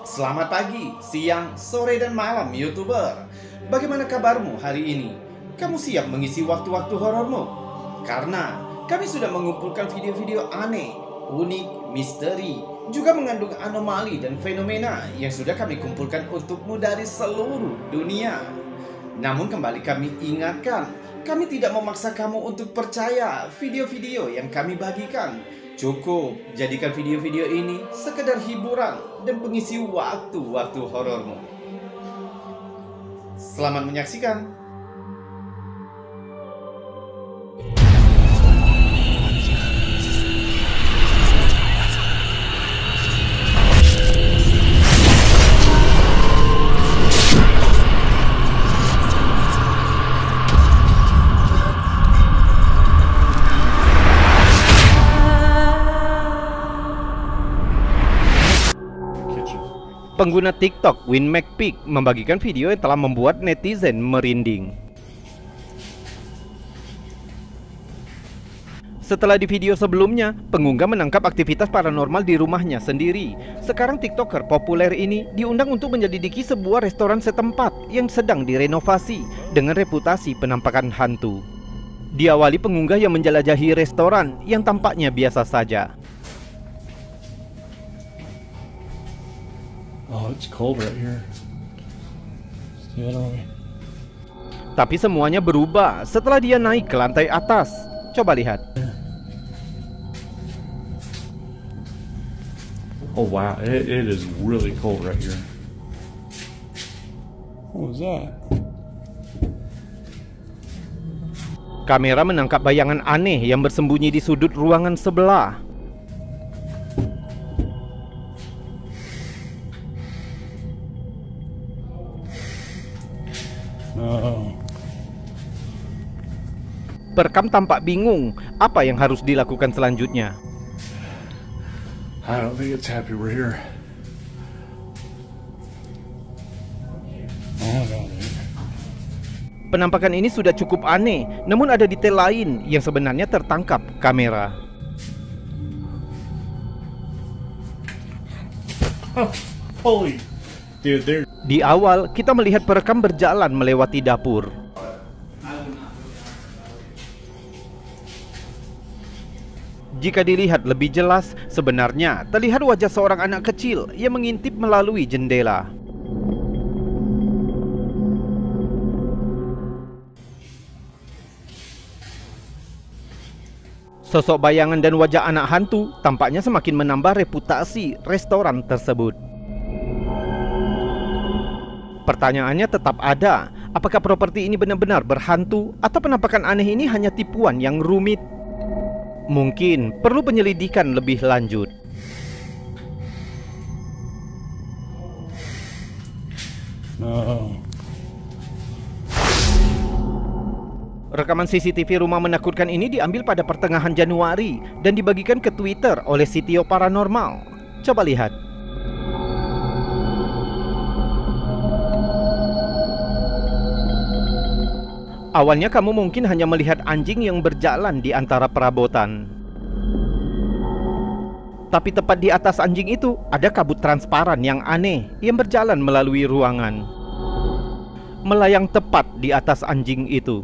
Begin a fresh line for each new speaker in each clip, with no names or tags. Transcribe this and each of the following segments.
Selamat pagi, siang, sore, dan malam YouTuber. Bagaimana kabarmu hari ini? Kamu siap mengisi waktu-waktu horormu? Karena kami sudah mengumpulkan video-video aneh, unik, misteri, juga mengandung anomali dan fenomena yang sudah kami kumpulkan untukmu dari seluruh dunia. Namun kembali kami ingatkan, kami tidak memaksa kamu untuk percaya video-video yang kami bagikan. Cukup jadikan video-video ini sekedar hiburan dan pengisi waktu-waktu horormu. Selamat menyaksikan. Pengguna TikTok Win McPeak membagikan video yang telah membuat netizen merinding. Setelah di video sebelumnya, pengunggah menangkap aktivitas paranormal di rumahnya sendiri. Sekarang TikToker populer ini diundang untuk menyelidiki sebuah restoran setempat yang sedang direnovasi dengan reputasi penampakan hantu. Diawali pengunggah yang menjelajahi restoran yang tampaknya biasa saja.
Oh, it's cold right here. See that on me?
Tapi semuanya berubah setelah dia naik ke lantai atas. Coba lihat.
Oh wow, it is really cold right here. What was that?
Kamera menangkap bayangan aneh yang bersembunyi di sudut ruangan sebelah.
Oh.
Perekam tampak bingung apa yang harus dilakukan selanjutnya.
I don't think it's happy we're here. Oh my God.
Penampakan ini sudah cukup aneh, namun ada detail lain yang sebenarnya tertangkap kamera.
Oh, holy dude, there.
Di awal, kita melihat perekam berjalan melewati dapur. Jika dilihat lebih jelas, sebenarnya terlihat wajah seorang anak kecil yang mengintip melalui jendela. Sosok bayangan dan wajah anak hantu tampaknya semakin menambah reputasi restoran tersebut. Pertanyaannya tetap ada, apakah properti ini benar-benar berhantu atau penampakan aneh ini hanya tipuan yang rumit? Mungkin perlu penyelidikan lebih lanjut.
No.
Rekaman CCTV rumah menakutkan ini diambil pada pertengahan Januari dan dibagikan ke Twitter oleh Sitio Paranormal. Coba lihat. Awalnya kamu mungkin hanya melihat anjing yang berjalan di antara perabotan. Tapi tepat di atas anjing itu ada kabut transparan yang aneh yang berjalan melalui ruangan. Melayang tepat di atas anjing itu.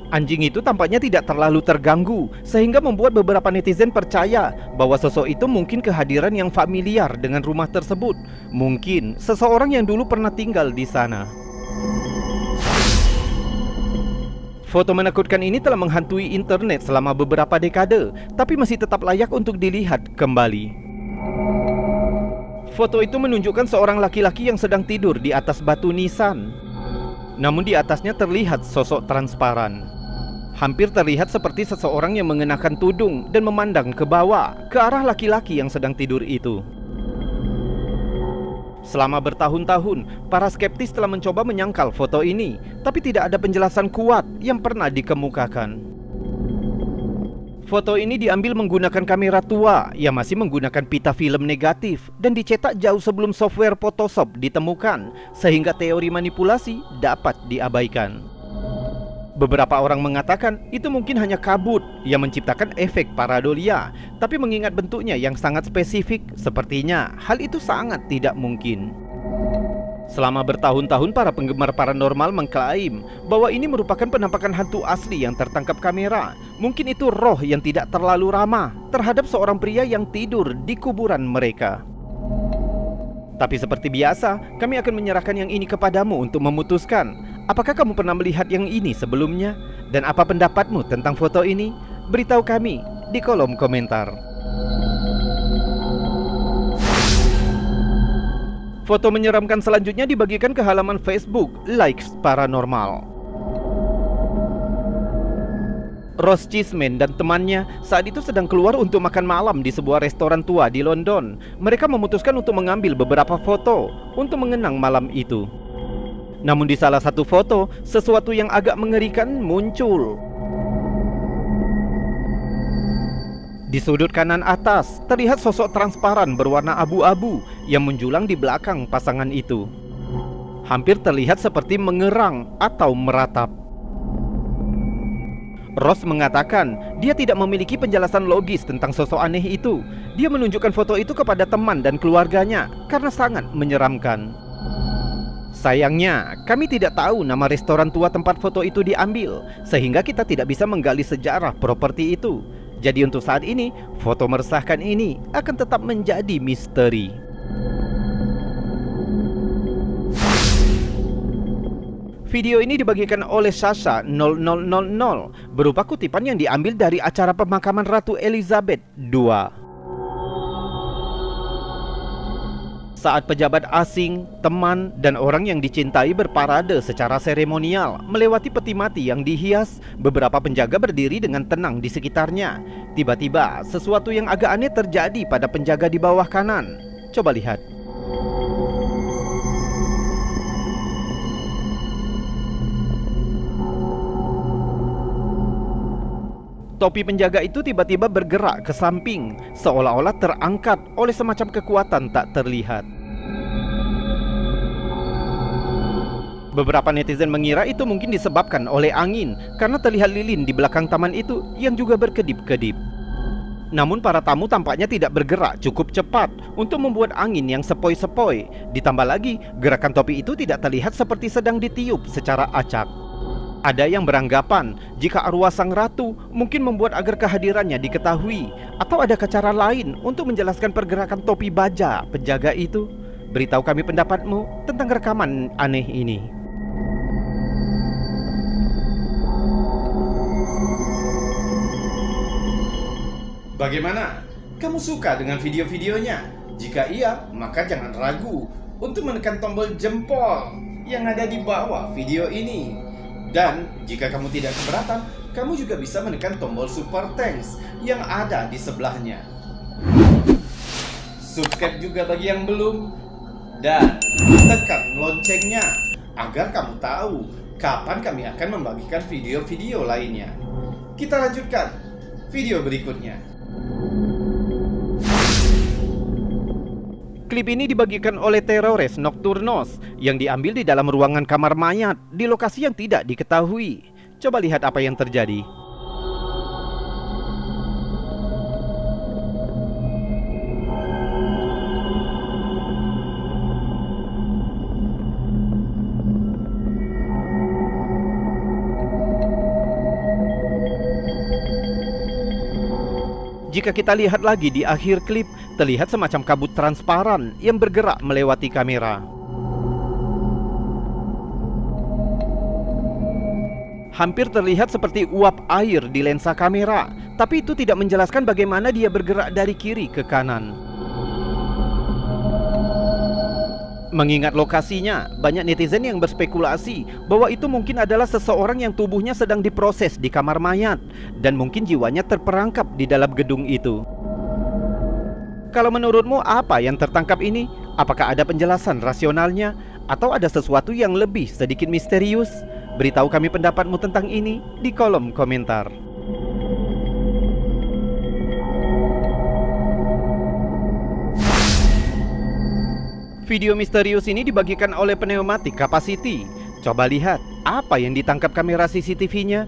Anjing itu tampaknya tidak terlalu terganggu, sehingga membuat beberapa netizen percaya bahwa sosok itu mungkin kehadiran yang familiar dengan rumah tersebut. Mungkin seseorang yang dulu pernah tinggal di sana. Foto menakutkan ini telah menghantui internet selama beberapa dekade, tapi masih tetap layak untuk dilihat kembali. Foto itu menunjukkan seorang laki-laki yang sedang tidur di atas batu nisan. Namun di atasnya terlihat sosok transparan. Hampir terlihat seperti seseorang yang mengenakan tudung dan memandang ke bawah, ke arah laki-laki yang sedang tidur itu. Selama bertahun-tahun, para skeptis telah mencoba menyangkal foto ini, tapi tidak ada penjelasan kuat yang pernah dikemukakan. Foto ini diambil menggunakan kamera tua yang masih menggunakan pita film negatif dan dicetak jauh sebelum software Photoshop ditemukan, sehingga teori manipulasi dapat diabaikan.
Beberapa orang mengatakan itu mungkin hanya kabut yang menciptakan efek paradolia, tapi mengingat bentuknya yang sangat spesifik, sepertinya hal itu sangat tidak mungkin. Selama bertahun-tahun para penggemar paranormal mengklaim bahwa ini merupakan penampakan hantu asli yang tertangkap kamera. Mungkin itu roh yang tidak terlalu ramah terhadap seorang pria yang tidur di kuburan mereka. Tapi seperti biasa, kami akan menyerahkan yang ini kepadamu untuk memutuskan. Apakah kamu pernah melihat yang ini sebelumnya? Dan apa pendapatmu tentang foto ini? Beritahu kami di kolom komentar. Foto menyeramkan selanjutnya dibagikan ke halaman Facebook Likes Paranormal. Ross Cheeseman dan temannya saat itu sedang keluar untuk makan malam di sebuah restoran tua di London. Mereka memutuskan untuk mengambil beberapa foto untuk mengenang malam itu. Namun di salah satu foto, sesuatu yang agak mengerikan muncul. Di sudut kanan atas, terlihat sosok transparan berwarna abu-abu yang menjulang di belakang pasangan itu. Hampir terlihat seperti mengerang atau meratap. Ross mengatakan dia tidak memiliki penjelasan logis tentang sosok aneh itu. Dia menunjukkan foto itu kepada teman dan keluarganya karena sangat menyeramkan. Sayangnya, kami tidak tahu nama restoran tua tempat foto itu diambil, sehingga kita tidak bisa menggali sejarah properti itu. Jadi untuk saat ini, foto meresahkan ini akan tetap menjadi misteri. Video ini dibagikan oleh Sasha 0000 berupa kutipan yang diambil dari acara pemakaman Ratu Elizabeth II. Saat pejabat asing, teman, dan orang yang dicintai berparade secara seremonial melewati peti mati yang dihias, beberapa penjaga berdiri dengan tenang di sekitarnya. Tiba-tiba, sesuatu yang agak aneh terjadi pada penjaga di bawah kanan. Coba lihat. Topi penjaga itu tiba-tiba bergerak ke samping, seolah-olah terangkat oleh semacam kekuatan tak terlihat. Beberapa netizen mengira itu mungkin disebabkan oleh angin, karena terlihat lilin di belakang taman itu yang juga berkedip-kedip. Namun para tamu tampaknya tidak bergerak cukup cepat untuk membuat angin yang sepoi-sepoi. Ditambah lagi, gerakan topi itu tidak terlihat seperti sedang ditiup secara acak. Ada yang beranggapan jika arwah sang ratu mungkin membuat agar kehadirannya diketahui, atau ada cara lain untuk menjelaskan pergerakan topi baja penjaga itu. Beritahu kami pendapatmu tentang rekaman aneh ini.
Bagaimana? Kamu suka dengan video-videonya? Jika iya, maka jangan ragu untuk menekan tombol jempol yang ada di bawah video ini. Dan jika kamu tidak keberatan, kamu juga bisa menekan tombol super thanks yang ada di sebelahnya. Subscribe juga bagi yang belum, dan tekan loncengnya agar kamu tahu kapan kami akan membagikan video-video lainnya. Kita lanjutkan video berikutnya.
Klip ini dibagikan oleh Terrores Nocturnos yang diambil di dalam ruangan kamar mayat di lokasi yang tidak diketahui. Coba lihat apa yang terjadi. Jika kita lihat lagi di akhir klip, terlihat semacam kabut transparan yang bergerak melewati kamera. Hampir terlihat seperti uap air di lensa kamera, tapi itu tidak menjelaskan bagaimana dia bergerak dari kiri ke kanan. Mengingat lokasinya, banyak netizen yang berspekulasi bahwa itu mungkin adalah seseorang yang tubuhnya sedang diproses di kamar mayat, dan mungkin jiwanya terperangkap di dalam gedung itu. Kalau menurutmu apa yang tertangkap ini? Apakah ada penjelasan rasionalnya? Atau ada sesuatu yang lebih sedikit misterius? Beritahu kami pendapatmu tentang ini di kolom komentar. Video misterius ini dibagikan oleh Pneumatic Capacity. Coba lihat apa yang ditangkap kamera CCTV-nya?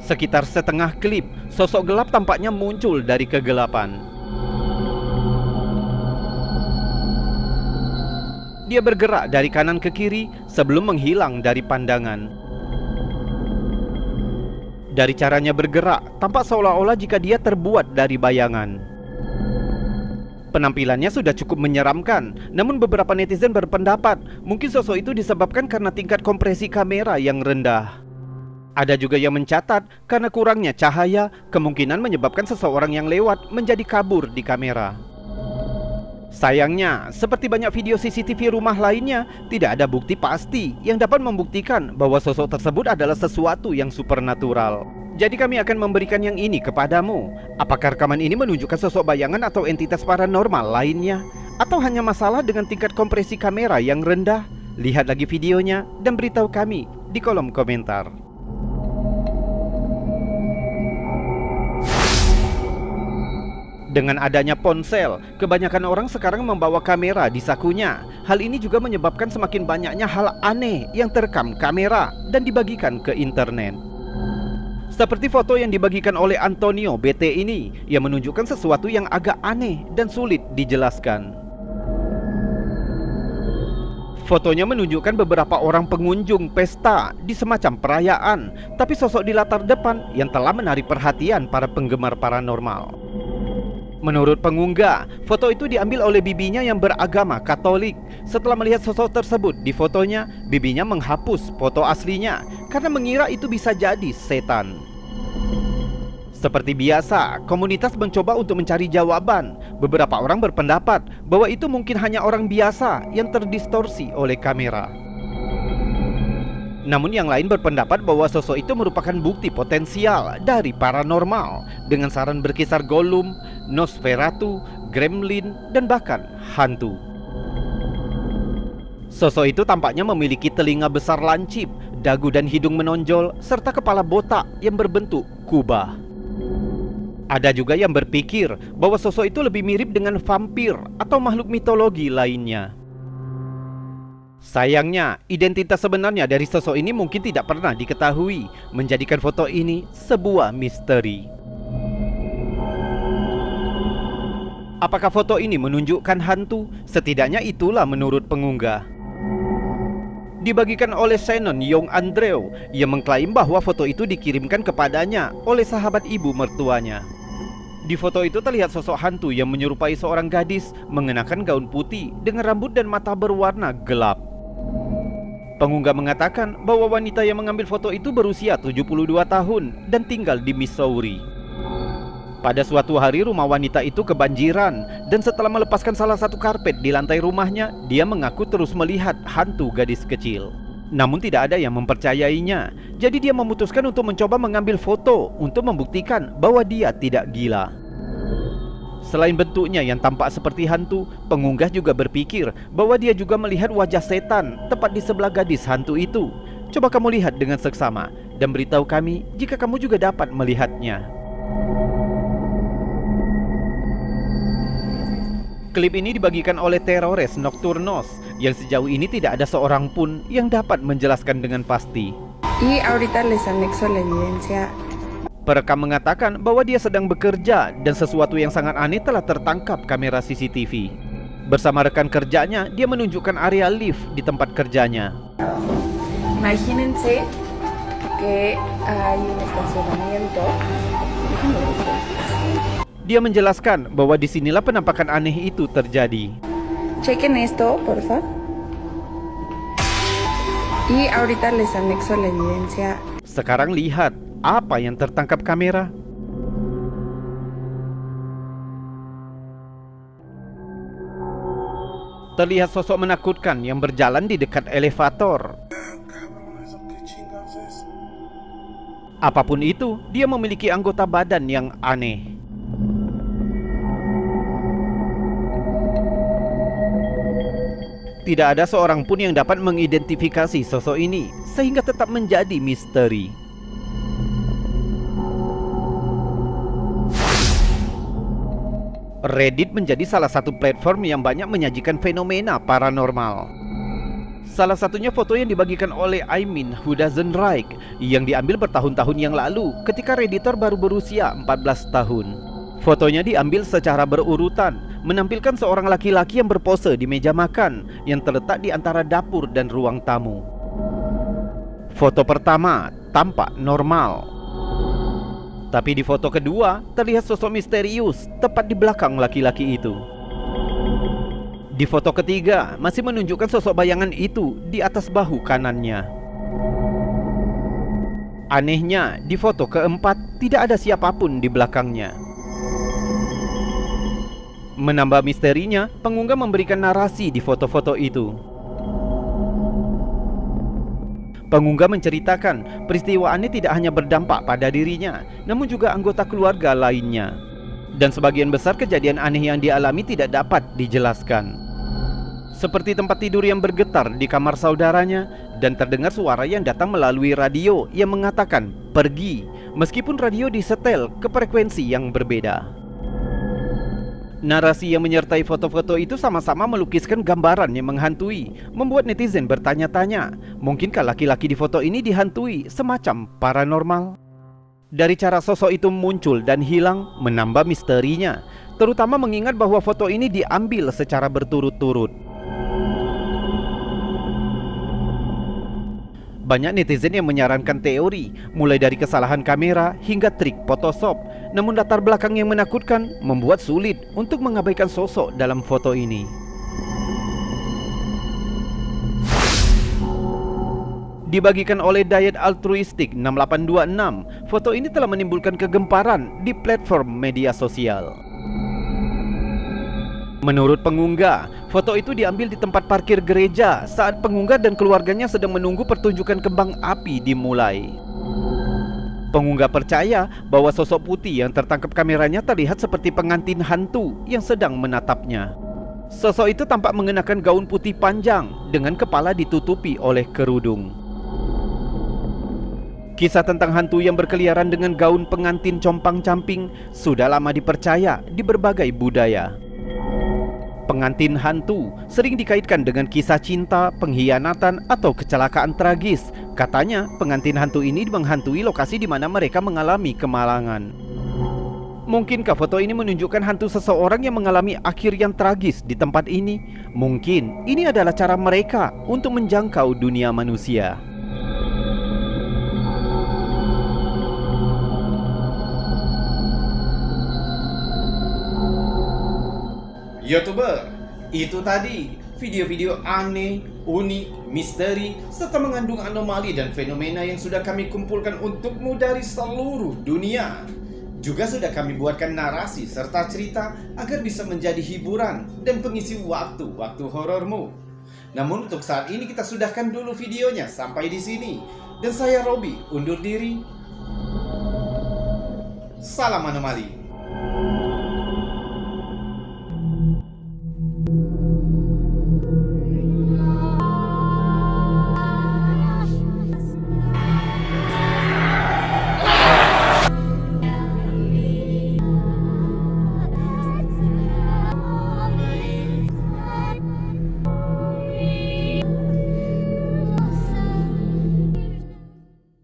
Sekitar setengah klip, sosok gelap tampaknya muncul dari kegelapan. Dia bergerak dari kanan ke kiri sebelum menghilang dari pandangan. Dari caranya bergerak, tampak seolah-olah jika dia terbuat dari bayangan. Penampilannya sudah cukup menyeramkan, namun beberapa netizen berpendapat mungkin sosok itu disebabkan karena tingkat kompresi kamera yang rendah. Ada juga yang mencatat karena kurangnya cahaya kemungkinan menyebabkan seseorang yang lewat menjadi kabur di kamera. Sayangnya, seperti banyak video CCTV rumah lainnya, tidak ada bukti pasti yang dapat membuktikan bahwa sosok tersebut adalah sesuatu yang supernatural. Jadi kami akan memberikan yang ini kepadamu. Apakah rekaman ini menunjukkan sosok bayangan atau entitas paranormal lainnya? Atau hanya masalah dengan tingkat kompresi kamera yang rendah? Lihat lagi videonya dan beritahu kami di kolom komentar. Dengan adanya ponsel, kebanyakan orang sekarang membawa kamera di sakunya. Hal ini juga menyebabkan semakin banyaknya hal aneh yang terekam kamera dan dibagikan ke internet. Seperti foto yang dibagikan oleh Antonio BT ini, yang menunjukkan sesuatu yang agak aneh dan sulit dijelaskan. Fotonya menunjukkan beberapa orang pengunjung pesta di semacam perayaan, tapi sosok di latar depan yang telah menarik perhatian para penggemar paranormal. Menurut pengunggah, foto itu diambil oleh bibinya yang beragama Katolik. Setelah melihat sosok tersebut di fotonya, bibinya menghapus foto aslinya karena mengira itu bisa jadi setan. Seperti biasa, komunitas mencoba untuk mencari jawaban. Beberapa orang berpendapat bahwa itu mungkin hanya orang biasa yang terdistorsi oleh kamera. Namun yang lain berpendapat bahwa sosok itu merupakan bukti potensial dari paranormal, dengan saran berkisar Gollum, Nosferatu, Gremlin, dan bahkan hantu. Sosok itu tampaknya memiliki telinga besar lancip, dagu dan hidung menonjol, serta kepala botak yang berbentuk kubah. Ada juga yang berpikir bahwa sosok itu lebih mirip dengan vampir atau makhluk mitologi lainnya. Sayangnya, identitas sebenarnya dari sosok ini mungkin tidak pernah diketahui, menjadikan foto ini sebuah misteri. Apakah foto ini menunjukkan hantu? Setidaknya itulah menurut pengunggah. Dibagikan oleh Shannon Young Andrew, yang mengklaim bahwa foto itu dikirimkan kepadanya oleh sahabat ibu mertuanya. Di foto itu terlihat sosok hantu yang menyerupai seorang gadis mengenakan gaun putih dengan rambut dan mata berwarna gelap. Pengunggah mengatakan bahwa wanita yang mengambil foto itu berusia 72 tahun dan tinggal di Missouri. Pada suatu hari rumah wanita itu kebanjiran, dan setelah melepaskan salah satu karpet di lantai rumahnya, dia mengaku terus melihat hantu gadis kecil. Namun tidak ada yang mempercayainya, jadi dia memutuskan untuk mencoba mengambil foto untuk membuktikan bahwa dia tidak gila. Selain bentuknya yang tampak seperti hantu, pengunggah juga berpikir bahwa dia juga melihat wajah setan tepat di sebelah gadis hantu itu. Coba kamu lihat dengan seksama dan beritahu kami jika kamu juga dapat melihatnya. Klip ini dibagikan oleh Terrores Nocturnos, yang sejauh ini tidak ada seorang pun yang dapat menjelaskan dengan pasti.
Y ahorita les anexo la evidencia.
Perekam mengatakan bahwa dia sedang bekerja dan sesuatu yang sangat aneh telah tertangkap kamera CCTV. Bersama rekan kerjanya, dia menunjukkan area lift di tempat kerjanya.
Imagínense que hay un estacionamiento.
Dia menjelaskan bahwa disinilah penampakan aneh itu terjadi.
Chequen esto, porfa. Y ahorita les anexo la evidencia.
Sekarang lihat apa yang tertangkap kamera. Terlihat sosok menakutkan yang berjalan di dekat elevator. Apapun itu, dia memiliki anggota badan yang aneh. Tidak ada seorang pun yang dapat mengidentifikasi sosok ini, sehingga tetap menjadi misteri. Reddit menjadi salah satu platform yang banyak menyajikan fenomena paranormal. Salah satunya foto yang dibagikan oleh Aimin Who Doesn't Like yang diambil bertahun-tahun yang lalu ketika Redditor baru berusia 14 tahun. Fotonya diambil secara berurutan, menampilkan seorang laki-laki yang berpose di meja makan yang terletak di antara dapur dan ruang tamu. Foto pertama tampak normal, tapi di foto kedua terlihat sosok misterius tepat di belakang laki-laki itu. Di foto ketiga masih menunjukkan sosok bayangan itu di atas bahu kanannya. Anehnya, di foto keempat tidak ada siapapun di belakangnya. Menambah misterinya, pengunggah memberikan narasi di foto-foto itu. Pengunggah menceritakan peristiwa aneh tidak hanya berdampak pada dirinya, namun juga anggota keluarga lainnya. Dan sebagian besar kejadian aneh yang dialami tidak dapat dijelaskan. Seperti tempat tidur yang bergetar di kamar saudaranya, dan terdengar suara yang datang melalui radio yang mengatakan pergi, meskipun radio disetel ke frekuensi yang berbeda. Narasi yang menyertai foto-foto itu sama-sama melukiskan gambaran yang menghantui, membuat netizen bertanya-tanya, mungkinkah laki-laki di foto ini dihantui semacam paranormal? Dari cara sosok itu muncul dan hilang, menambah misterinya, terutama mengingat bahwa foto ini diambil secara berturut-turut. Banyak netizen yang menyarankan teori, mulai dari kesalahan kamera hingga trik Photoshop. Namun latar belakang yang menakutkan membuat sulit untuk mengabaikan sosok dalam foto ini. Dibagikan oleh Diet Altruistic 6826, foto ini telah menimbulkan kegemparan di platform media sosial. Menurut pengunggah, foto itu diambil di tempat parkir gereja saat pengunggah dan keluarganya sedang menunggu pertunjukan kembang api dimulai. Pengunggah percaya bahwa sosok putih yang tertangkap kameranya terlihat seperti pengantin hantu yang sedang menatapnya. Sosok itu tampak mengenakan gaun putih panjang dengan kepala ditutupi oleh kerudung. Kisah tentang hantu yang berkeliaran dengan gaun pengantin compang-camping sudah lama dipercaya di berbagai budaya. Pengantin hantu sering dikaitkan dengan kisah cinta, pengkhianatan, atau kecelakaan tragis. Katanya, pengantin hantu ini menghantui lokasi di mana mereka mengalami kemalangan. Mungkinkah foto ini menunjukkan hantu seseorang yang mengalami akhir yang tragis di tempat ini? Mungkin ini adalah cara mereka untuk menjangkau dunia manusia.
YouTuber, itu tadi video-video aneh, unik, misteri, serta mengandung anomali dan fenomena yang sudah kami kumpulkan untukmu dari seluruh dunia. Juga sudah kami buatkan narasi serta cerita agar bisa menjadi hiburan dan pengisi waktu-waktu horormu. Namun untuk saat ini kita sudahkan dulu videonya sampai di sini. Dan saya Robi undur diri. Salam anomali.